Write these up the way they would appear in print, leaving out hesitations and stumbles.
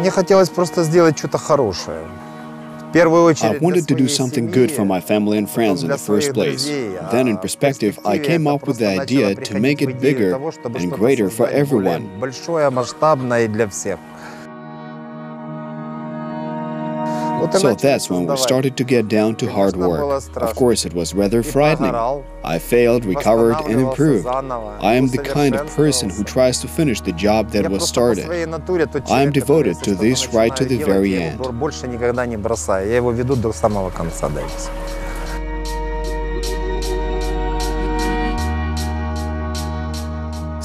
Мне хотелось просто сделать что-то хорошее. I wanted to do something good for my family and friends in the first place. Then, in perspective, I came up with the idea to make it bigger and greater for everyone. So that's when we started to get down to hard work. Of course, it was rather frightening. I failed, recovered, and improved. I am the kind of person who tries to finish the job that was started. I am devoted to this right to the very end.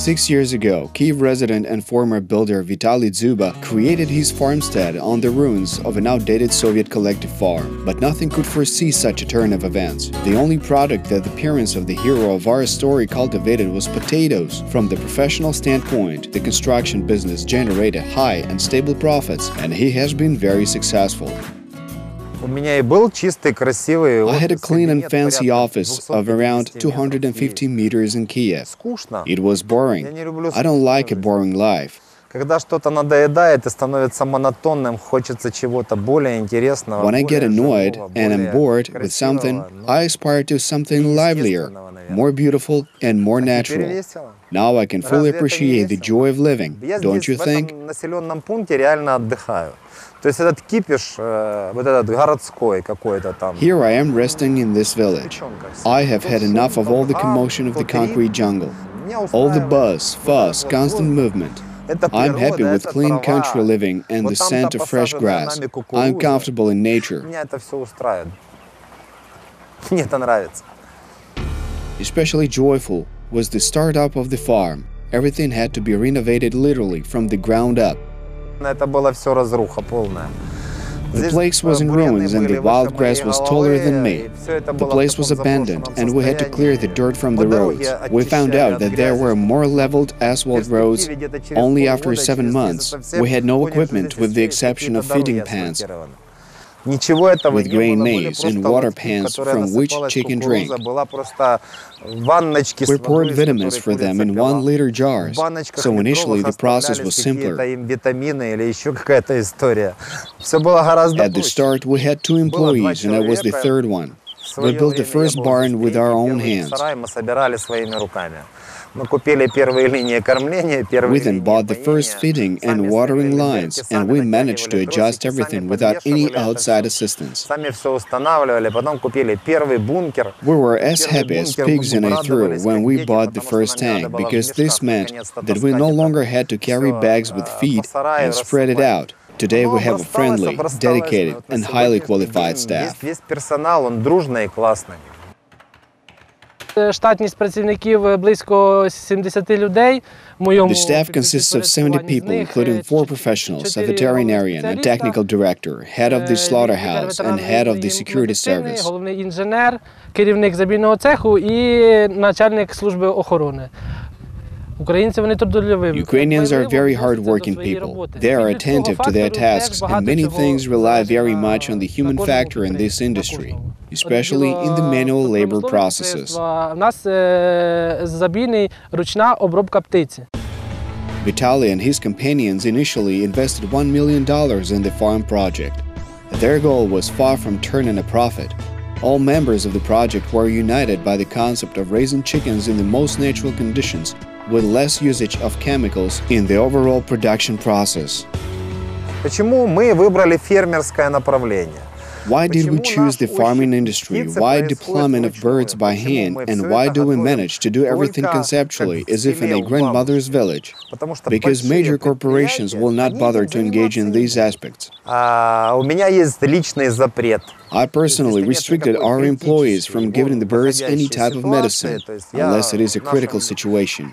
6 years ago, Kyiv resident and former builder Vitaliy Dziuba created his farmstead on the ruins of an outdated Soviet collective farm. But nothing could foresee such a turn of events. The only product that the parents of the hero of our story cultivated was potatoes. From the professional standpoint, the construction business generated high and stable profits, and he has been very successful. I had a clean and fancy office of around 250 meters in Kyiv. It was boring. I don't like a boring life. When I get annoyed and am bored with something, I aspire to something livelier, more beautiful and more natural. Now I can fully appreciate the joy of living, don't you think? Here I am resting in this village. I have had enough of all the commotion of the concrete jungle. All the buzz, fuss, constant movement. I'm happy with clean country living and the scent of fresh grass. I'm comfortable in nature. Especially joyful was the startup of the farm. Everything had to be renovated literally from the ground up. The place was in ruins and the wild grass was taller than me. The place was abandoned and we had to clear the dirt from the roads. We found out that there were more leveled asphalt roads. Only after 7 months, we had no equipment with the exception of feeding pans with grain maize and water pans from which chicken drank. We poured vitamins for them in 1-liter jars, so initially the process was simpler. At the start we had 2 employees and I was the third one. We built the first barn with our own hands. We then bought the first feeding and watering lines, and we managed to adjust everything without any outside assistance. We were as happy as pigs in a trough when we bought the first tank, because this meant that we no longer had to carry bags with feed and spread it out. Today we have a friendly, dedicated, and highly qualified staff. The staff consists of 70 people, including 4 professionals, a veterinarian, a technical director, head of the slaughterhouse, and head of the security service. Ukrainians are very hard-working people. They are attentive to their tasks, and many things rely very much on the human factor in this industry, especially in the manual labor processes. Vitaliy and his companions initially invested $1 million in the farm project. Their goal was far from turning a profit. All members of the project were united by the concept of raising chickens in the most natural conditions, with less usage of chemicals in the overall production process. Why did we choose the farming industry? Why deployment of birds by hand? And why do we manage to do everything conceptually, as if in a grandmother's village? Because major corporations will not bother to engage in these aspects. I personally restricted our employees from giving the birds any type of medicine, unless it is a critical situation.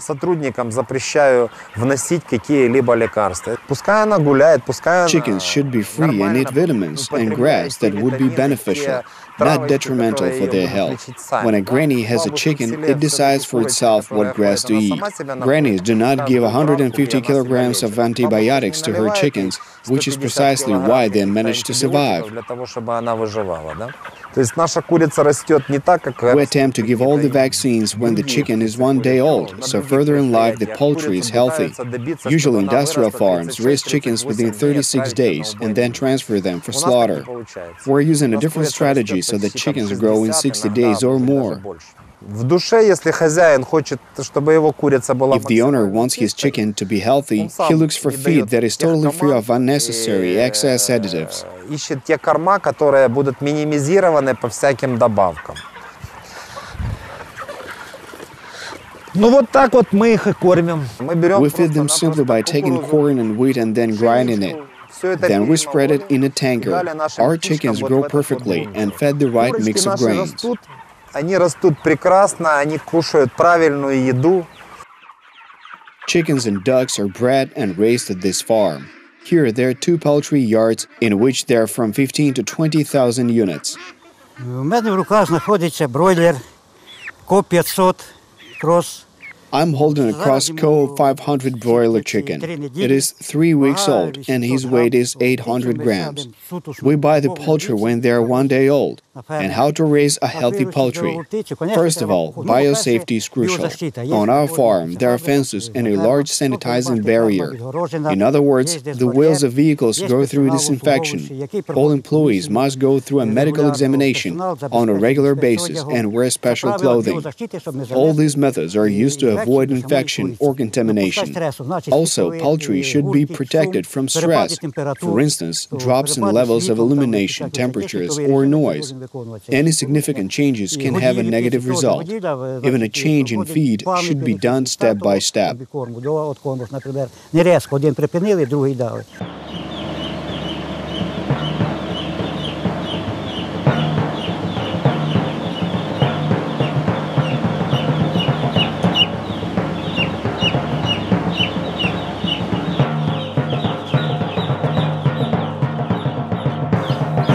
Chickens should be free and eat vitamins and grass that would be beneficial. not detrimental for their health. When a granny has a chicken, it decides for itself what grass to eat. Grannies do not give 150 kilograms of antibiotics to her chickens, which is precisely why they manage to survive. We attempt to give all the vaccines when the chicken is 1 day old, so further in life the poultry is healthy. Usually industrial farms raise chickens within 36 days and then transfer them for slaughter. We're using a different strategy so that chickens grow in 60 days or more. If the owner wants his chicken to be healthy, he looks for feed that is totally free of unnecessary excess additives. We feed them simply by taking corn and wheat and then grinding it. Then we spread it in a tanker. Our chickens grow perfectly and fed the right mix of grains. Chickens and ducks are bred and raised at this farm. Here there are 2 poultry yards in which there are from 15 to 20,000 units. У мене в руках знаходиться бройлер Ко-500 крос. I'm holding a Cross-Co 500 broiler chicken. It is 3 weeks old and his weight is 800 grams. We buy the poultry when they are 1 day old. And how to raise a healthy poultry? First of all, biosafety is crucial. On our farm, there are fences and a large sanitizing barrier. In other words, the wheels of vehicles go through disinfection. All employees must go through a medical examination on a regular basis and wear special clothing. All these methods are used to avoid infection or contamination. Also, poultry should be protected from stress, for instance, drops in levels of illumination, temperatures, or noise. Any significant changes can have a negative result. Even a change in feed should be done step by step.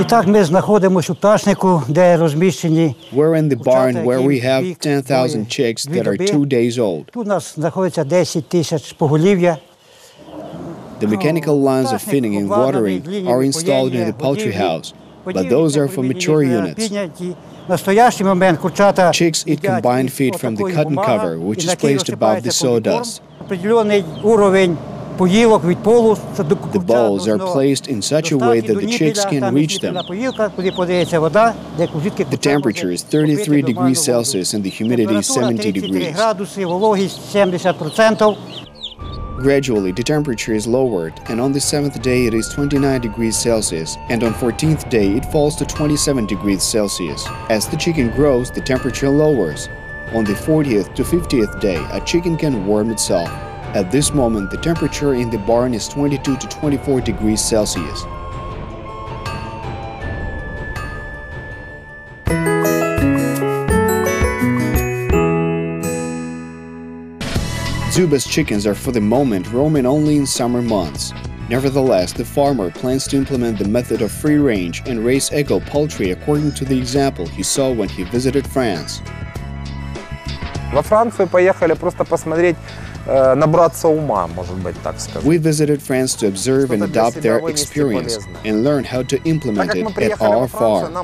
Так, ми знаходимося у пташнику, де розміщені. We're in the barn where we have 10,000 chicks that are 2 days old. Тут у нас знаходиться 10 тисяч поголів'я. The mechanical lines of feeding and watering are installed in the poultry house, but those are for mature units. Chicks eat combined feed from the cotton cover, which is placed above the sawdust. The bowls are placed in such a way that the chicks can reach them. The temperature is 33 degrees Celsius and the humidity is 70 degrees. Gradually, the temperature is lowered, and on the 7th day it is 29 degrees Celsius, and on 14th day it falls to 27 degrees Celsius. As the chicken grows, the temperature lowers. On the 40th to 50th day, a chicken can warm itself. At this moment, the temperature in the barn is 22 to 24 degrees Celsius. Dzuba's chickens are for the moment roaming only in summer months. Nevertheless, the farmer plans to implement the method of free range and raise eco poultry according to the example he saw when he visited France. Во Францию поехали просто посмотреть, набраться ума, может быть, так сказать. We visited France to observe and adopt their experience and learn how to implement it at our farm.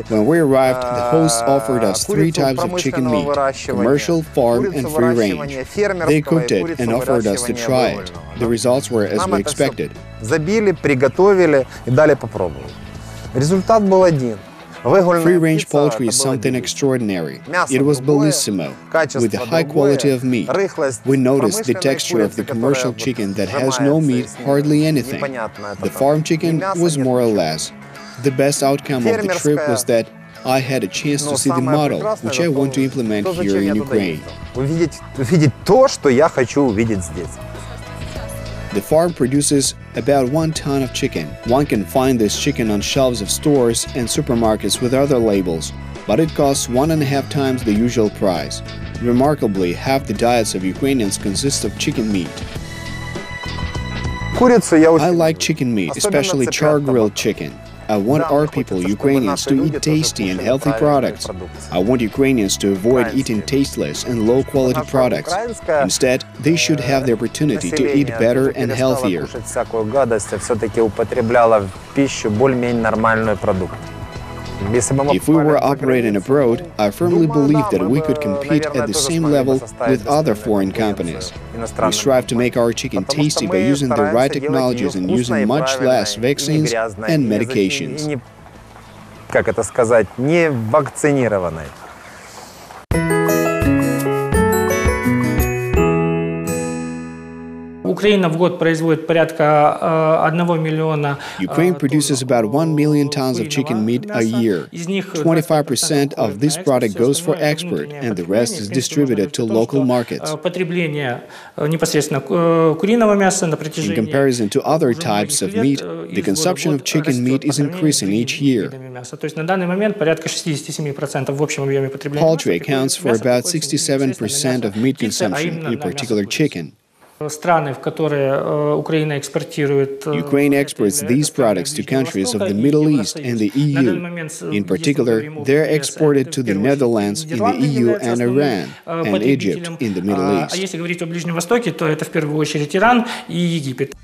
When we arrived, the hosts offered us 3 types of chicken meat: commercial, farm, and free range. They cooked it and offered us to try it. The results were as we expected. Забили, приготовили и дали попробовать. Результат был один. Free-range poultry is something extraordinary. It was bellissimo, with a high quality of meat. We noticed the texture of the commercial chicken that has no meat, hardly anything. The farm chicken was more or less. The best outcome of the trip was that I had a chance to see the model, which I want to implement here in Ukraine. Увидеть то, что я хочу увидеть здесь. The farm produces about 1 ton of chicken. One can find this chicken on shelves of stores and supermarkets with other labels, but it costs 1.5 times the usual price. Remarkably, half the diets of Ukrainians consist of chicken meat. I like chicken meat, especially char-grilled chicken. I want our people, Ukrainians, to eat tasty and healthy products. I want Ukrainians to avoid eating tasteless and low-quality products. Instead, they should have the opportunity to eat better and healthier. If we were operating abroad, I firmly believe that we could compete at the same level with other foreign companies. We strive to make our chicken tasty by using the right technologies and using much less vaccines and medications. Как это сказать, не вакцинированной. Украина в год производит порядка 1 миллиона. Ukraine produces about 1 million tons of chicken meat a year. 25% of this product goes for export, and the rest is distributed to local markets. Потребление непосредственно куриного мяса на протяжении. In comparison to other types of meat, the consumption of chicken meat is increasing each year. То есть на данный момент порядка 67% в общем объеме потребления. Poultry accounts for about 67% of meat consumption, in particular chicken. Страны, в которые Украина экспортирует. Ukraine exports these products to countries of the Middle East and the EU. In particular, they're exported to the Netherlands in the EU and Iran, and Egypt in the Middle East. А если говорить о Ближнем Востоке, то это в первую очередь Иран и Египет.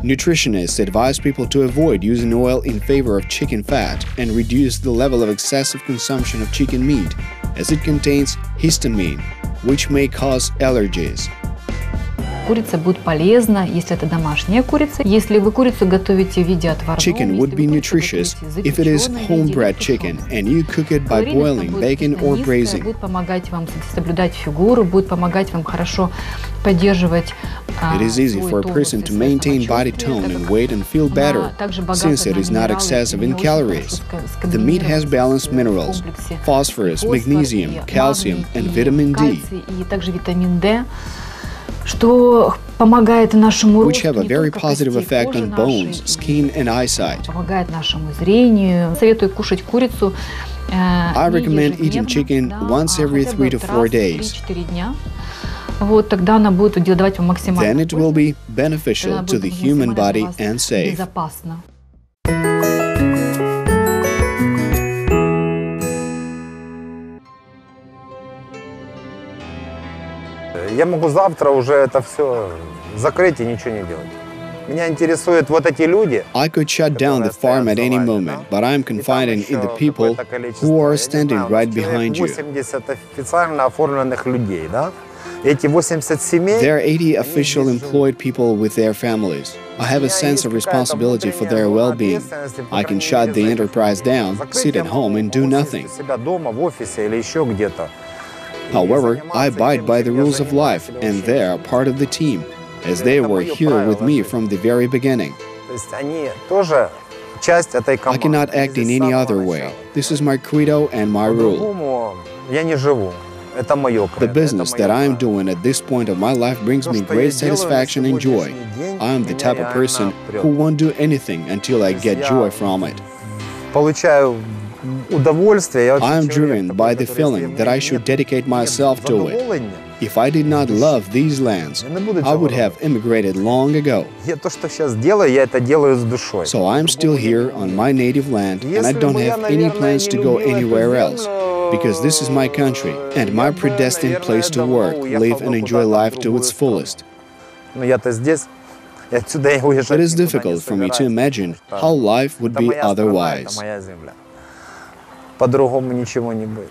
Nutritionists advise people to avoid using oil in favor of chicken fat and reduce the level of excessive consumption of chicken meat, as it contains histamine, which may cause allergies. Курица будет полезна, если это домашняя курица. Если вы курицу готовите в виде отварного, chicken would be nutritious if it is home-bred chicken and you cook it by boiling, baking or braising. Будет помогать вам соблюдать фигуру, будет помогать вам хорошо поддерживать. It is easy for a person to maintain body tone and weight and feel better, since it is not excessive in calories. The meat has balanced minerals, phosphorus, magnesium, calcium, and vitamin D, и также витамин D, что помогает нашему which have a very positive effect on bones, skin, and eyesight. Помогает нашему зрению. Советую кушать курицу. I recommend eating chicken once every 3 to 4 days. Вот тогда она будет давать вам максимально. Then it will be beneficial to the human body and safe. Безопасно. Я могу завтра уже это все закрыть и ничего не делать. Меня интересуют вот эти люди. I could shut down the farm at any moment, but I'm confiding in the people who are standing right behind you. 80 официально оформленных людей, да? Эти 80 семей. There are 80 official employed people with their families. I have a sense of responsibility for their well-being. I can shut the enterprise down, sit at home and do nothing. However, I abide by the rules of life, and they are part of the team, as they were here with me from the very beginning. I cannot act in any other way. This is my credo and my rule. The business that I am doing at this point of my life brings me great satisfaction and joy. I am the type of person who won't do anything until I get joy from it. I am driven by the feeling that I should dedicate myself to it. If I did not love these lands, I would have immigrated long ago. So I am still here on my native land, and I don't have any plans to go anywhere else, because this is my country and my predestined place to work, live and enjoy life to its fullest. It is difficult for me to imagine how life would be otherwise. По-другому ничего не будет.